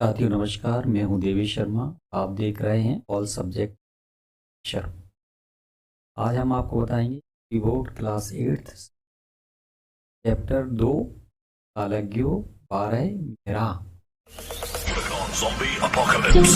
साथियों नमस्कार, मैं हूं देवी शर्मा। आप देख रहे हैं ऑल सब्जेक्ट शर्मा। आज हम आपको बताएंगे कीबोर्ड क्लास 8 चैप्टर 2 कालज्ञो 12 मेरा। Zombie apocalypse.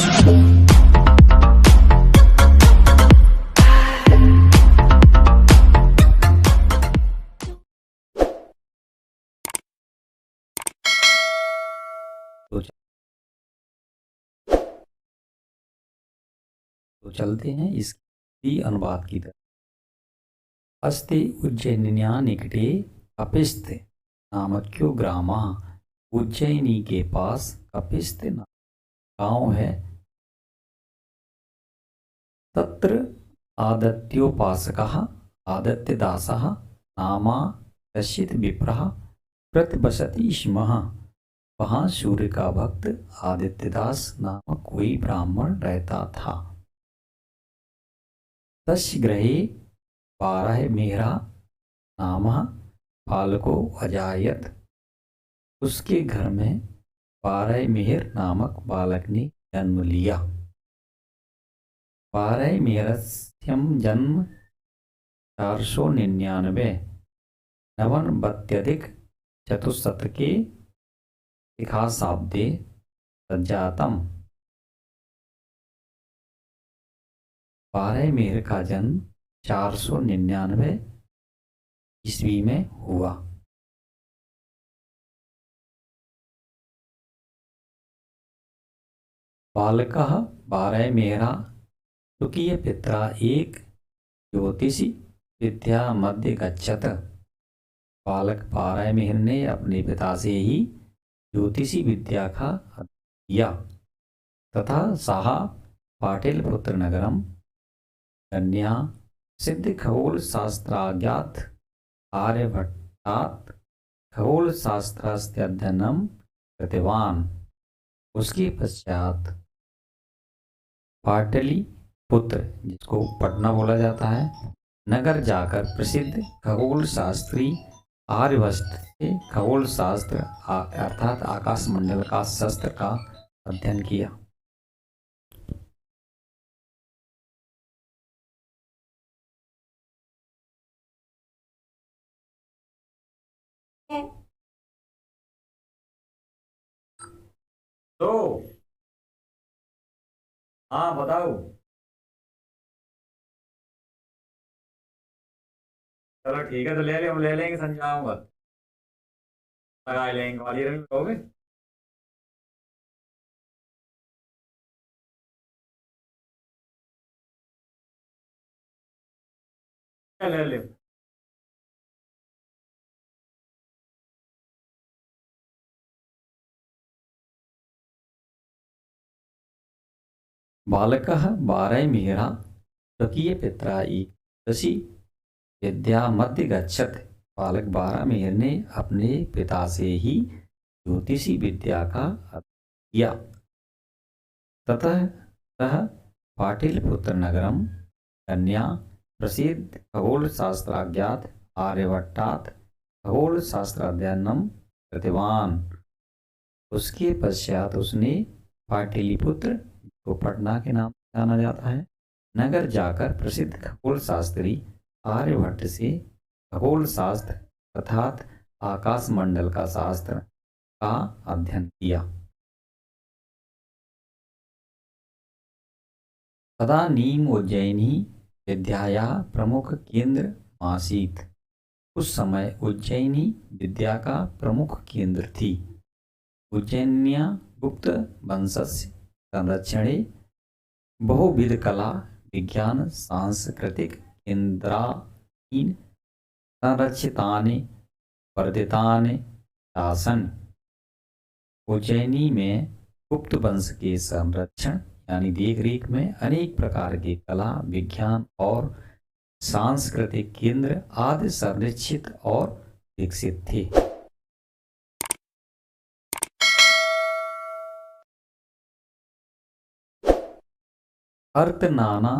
तो चलते हैं इसकी अनुवाद की तरफ। अस्ति उज्जैन्या निकटे कपिस्थ नामक्यो ग्रामा। उज्जैनी के पास कपिस्थ गांव है। तत्र आदित्योपासकः आदित्यदासः नामा कश्चित् विप्रः प्रतिवसति स्म। वहाँ सूर्य का भक्त आदित्यदास नामक कोई ब्राह्मण रहता था। तस्य गृहे 12 मेहरा नामः बालको अजायत। उसके घर में 12 मेहर नामक बालक ने जन्म लिया। 12 मेहरस्यम जन्म 499 नवनवत्यधिक चतुस्शतके इतिहासाब्दे सज्जातम। 12 मेहर का जन्म 499 ईस्वी में हुआ। बालकः 12 मेहरा स्वकीय पित्रा एक ज्योतिषी विद्या मध्य गच्छत। बालक 12 मेहर ने अपने पिता से ही ज्योतिषी विद्या का अध्ययन किया तथा साहा पाटिलपुत्र नगरम कन्या सिद्ध खगोल शास्त्राज्ञात आर्यभट्टात् खगोल शास्त्रस्य अध्ययनम कृतवान। उसके पश्चात पाटलिपुत्र, जिसको पटना बोला जाता है, नगर जाकर प्रसिद्ध खगोल शास्त्री आर्यभट्ट से खगोल शास्त्र अर्थात आकाश मंडल का शास्त्र का अध्ययन किया। तो हाँ बताओ। चलो ठीक है, तो ले ले, हम ले लेंगे, समझाऊंगा, लगा लेंगे। वाली रंग लोगे? ले ले। बालकः 12 मेहरा स्वकीय पित्रा ईदृशी विद्या मध्य गच्छत। बालक 12 मेहर ने अपने पिता से ही ज्योतिषी विद्या का अध्ययन किया ततः सह पाटिलपुत्र नगरम कन्या प्रसिद्ध खगोल शास्त्राज्ञात आर्यभट्टात् खगोल शास्त्राध्ययनम कृतवान। उसके पश्चात उसने पाटलिपुत्र, को पटना के नाम से जाना जाता है, नगर जाकर प्रसिद्ध खगोल शास्त्री आर्यभट्ट से खगोल शास्त्र अर्थात आकाश मंडल का शास्त्र का अध्ययन किया। तदानीम उज्जैनी विद्याया प्रमुख केंद्र आसीत। उस समय उज्जैनी विद्या का प्रमुख केंद्र थी। उज्जैन्या गुप्त वंशस्य संरक्षणे बहुविध कला विज्ञान सांस्कृतिक केन्द्राणि संरक्षितानि वर्धितानि आसन। उज्जैनी में गुप्त वंश के संरक्षण यानी देख रेख में अनेक प्रकार के कला विज्ञान और सांस्कृतिक केंद्र आदि संरक्षित और विकसित थे। अर्थ नाना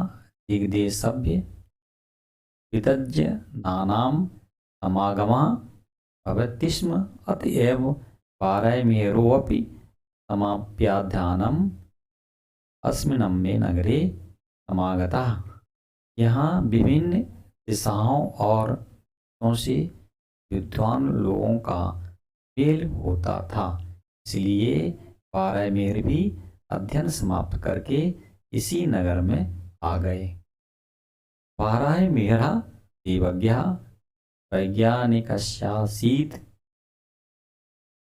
दिग्देशभ्य वितज्य नानाम समागमा भवति स्म। अतएव 12 मेहरोऽपि समाप्याध्यानम अस्मिन्नम्मे नगरे समागतः। यहाँ विभिन्न दिशाओं और दिशों से विद्वान लोगों का मेल होता था, इसलिए पारायमेर भी अध्ययन समाप्त करके इसी नगर में आ गए। पारायमेरः देवज्ञः वैज्ञानिकस्यासीत्।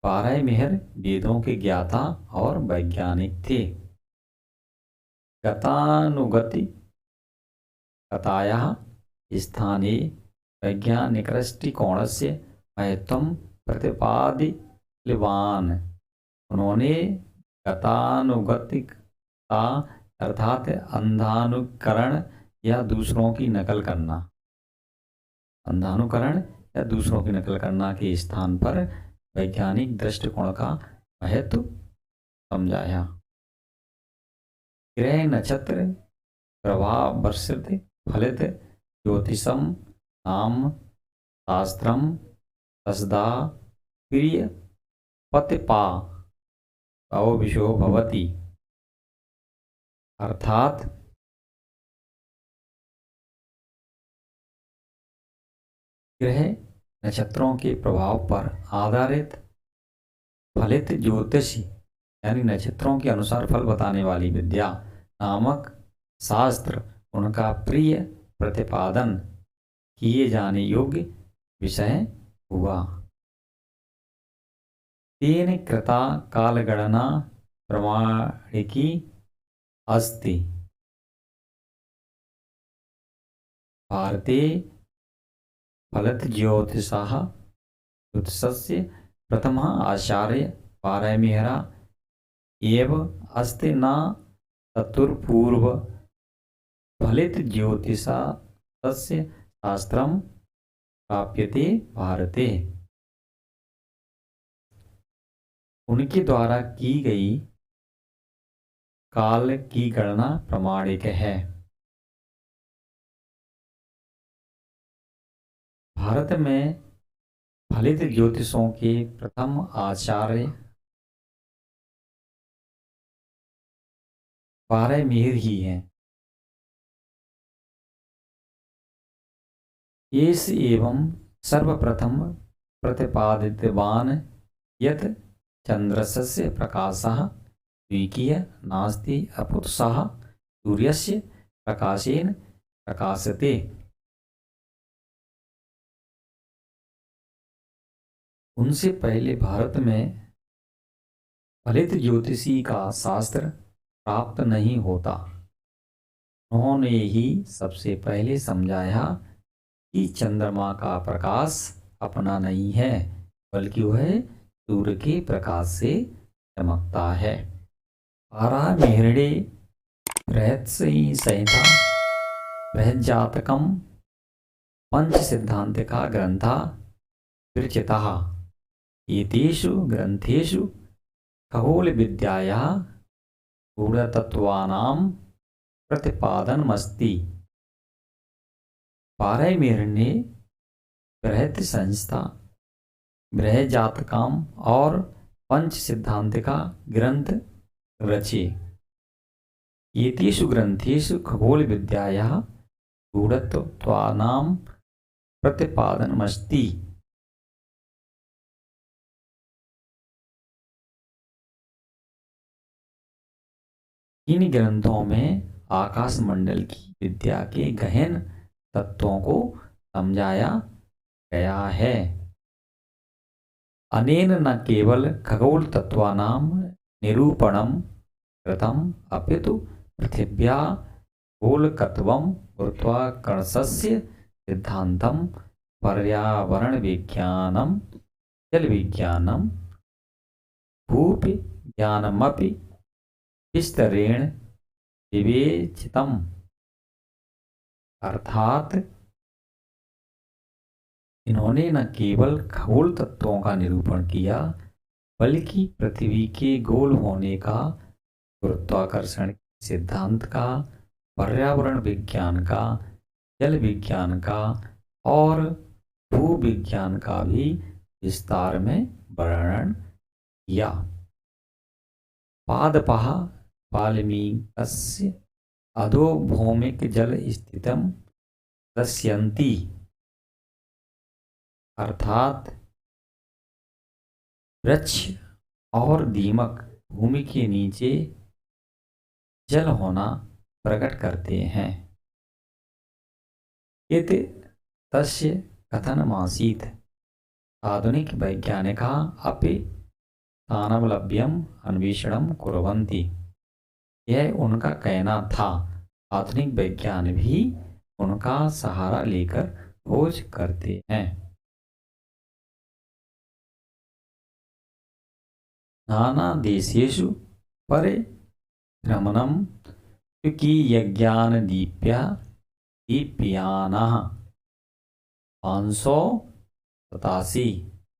पारायमेर वेदों के ज्ञाता और वैज्ञानिक थे। गतानुगति कथायाः स्थाने वैज्ञानिकदृष्टिकोणस्य महत्त्वं प्रतिपादितवान्। उन्होंने गतानुगतिकता अर्थात अंधानुकरण या दूसरों की नकल करना, अंधानुकरण या दूसरों की नकल करना के स्थान पर वैज्ञानिक दृष्टिकोण का महत्व समझाया। ग्रह नक्षत्र प्रभाव वर्षित फलित ज्योतिषम नाम शास्त्रम तस्दा प्रिय पतिपा अवविशो भवति। अर्थात ग्रह नक्षत्रों के प्रभाव पर आधारित फलित ज्योतिषी यानी नक्षत्रों के अनुसार फल बताने वाली विद्या नामक शास्त्र उनका प्रिय प्रतिपादन किए जाने योग्य विषय हुआ। तेन कृता कालगणना प्रमाणिकी अस्ति। भारते फलित ज्योतिषस्य प्रथमः आचार्य पारायमेरः एव अस्ति, न तत्पूर्व फलित ज्योतिषस्य शास्त्रं प्राप्यते भारते। उनके द्वारा की गई काल की गणना प्रमाणिक है। भारत में फलित ज्योतिषों के प्रथम आचार्य पारायमेर ही हैं। एष एवं सर्वप्रथम प्रतिपादितवान् यत् चन्द्रस्य प्रकाशः द्विकीय नास्ति अपितु सः सूर्यस्य प्रकाशेन प्रकाशते। उनसे पहले भारत में फलित ज्योतिषी का शास्त्र प्राप्त नहीं होता। उन्होंने ही सबसे पहले समझाया कि चंद्रमा का प्रकाश अपना नहीं है, बल्कि वह सूर्य के प्रकाश से चमकता है। पारायमेरे बृहत्संहिता बृहज्जातकम पंच सिद्धांतिका ग्रंथा विरचिताः। एतेषु ग्रंथेषु खगोल विद्यायाः गूढ़तत्त्वानां प्रतिपादनमस्ति। पारायमेर ने बृहत् संहिता बृहज्जातकम और पंच सिद्धांतिका ग्रंथ रचे। एतेषु ग्रंथेषु खगोल विद्यायाः गूढ़तत्त्वानां प्रतिपादनमस्ति। इन ग्रंथों में आकाश मंडल की विद्या के गहन तत्वों को समझाया गया है। अनेन न केवल खगोल तत्वानां निरूपणं कृतम् अपितु पृथिव्याः गोलकत्वं गुरुत्वाकर्षणस्य सिद्धान्तं पर्यावरणविज्ञानं जलविज्ञानं भूविज्ञानमपि विस्तरेण विवेचितम्। अर्थात इन्होंने न केवल खगोल तत्वों का निरूपण किया, बल्कि पृथ्वी के गोल होने का, गुरुत्वाकर्षण सिद्धांत का, पर्यावरण विज्ञान का, जल विज्ञान का और भूविज्ञान का भी विस्तार में वर्णन किया। पादपः वाल्मीकस्य अधोभौमिक जल स्थितम दृश्यन्ति, अर्थात वृक्ष और दीमक भूमि के नीचे जल होना प्रकट करते हैं। इति तस्य कथनमासीत्। आधुनिक वैज्ञानिकाः अपि तानवलभ्यम अन्वेषणम कुर्वन्ति। यह उनका कहना था। आधुनिक वैज्ञान भी उनका सहारा लेकर खोज करते हैं। नाना देशेषु परिभ्रमणं दीप्यानाः 587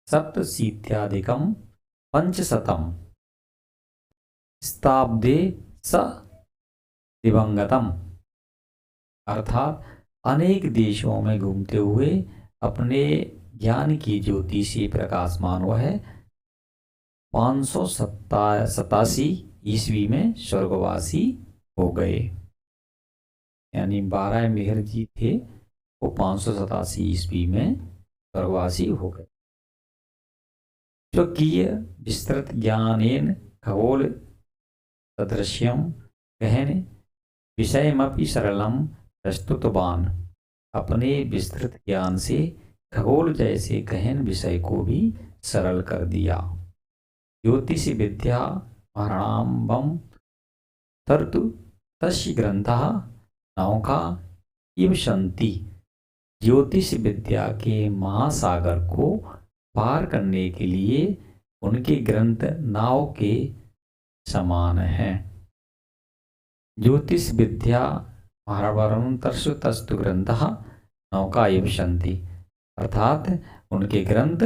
सप्तशीत्याधिकं 500 शताब्दे स दिवंगतम, अर्थात अनेक देशों में घूमते हुए अपने ज्ञान की ज्योति से प्रकाशमान हुआ है। 587 ईस्वी में स्वर्गवासी हो गए। यानी बारामेहर जी थे, वो 587 ईस्वी में स्वर्गवासी हो गए। स्वकीय विस्तृत ज्ञानेन खगोल सदृश्यम गहन विषयमपि सरलम प्रस्तुतवान। अपने विस्तृत ज्ञान से खगोल जैसे गहन विषय को भी सरल कर दिया। ज्योतिष विद्या महाराणबम तर्तु तस्य ग्रंथः नौका इव सन्ति। ज्योतिष विद्या के महासागर को पार करने के लिए उनके ग्रंथ नाव के समान हैं। ज्योतिष विद्या महाराणबम तर्षु तस्तु ग्रंथः नौका इव सन्ति, अर्थात उनके ग्रंथ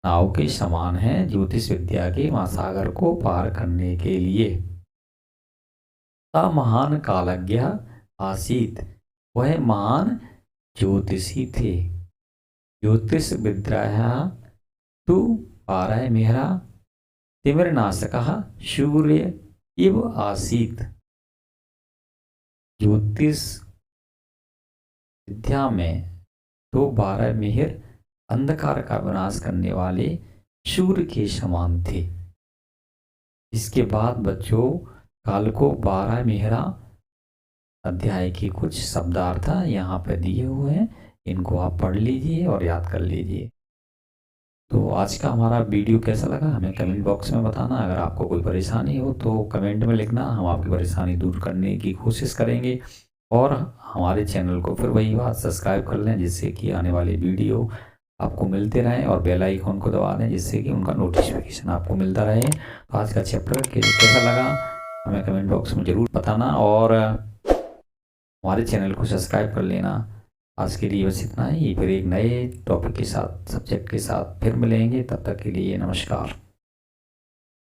नाव के समान हैं ज्योतिष विद्या के महासागर को पार करने के लिए। सा महान कालज्ञ आसीत, वह महान ज्योतिषी थे। ज्योतिष विद्या तु बारामेहरा तिमिरनाशकः सूर्य इव आसीत। ज्योतिष विद्या में तो बारामेहर अंधकार का विनाश करने वाले सूर्य के समान थे। इसके बाद बच्चों काल को बारामेहरा अध्याय के कुछ शब्दार्थ यहाँ पे दिए हुए हैं, इनको आप पढ़ लीजिए और याद कर लीजिए। तो आज का हमारा वीडियो कैसा लगा हमें कमेंट बॉक्स में बताना। अगर आपको कोई परेशानी हो तो कमेंट में लिखना, हम आपकी परेशानी दूर करने की कोशिश करेंगे। और हमारे चैनल को फिर वही बात सब्सक्राइब कर लें, जिससे कि आने वाले वीडियो आपको मिलते रहें, और बेल आइकॉन को दबा दें जिससे कि उनका नोटिफिकेशन आपको मिलता रहे। तो आज का चैप्टर कैसा लगा हमें कमेंट बॉक्स में ज़रूर बताना, और हमारे चैनल को सब्सक्राइब कर लेना। आज के लिए बस इतना ही, फिर एक नए टॉपिक के साथ, सब्जेक्ट के साथ फिर मिलेंगे। तब तक के लिए नमस्कार।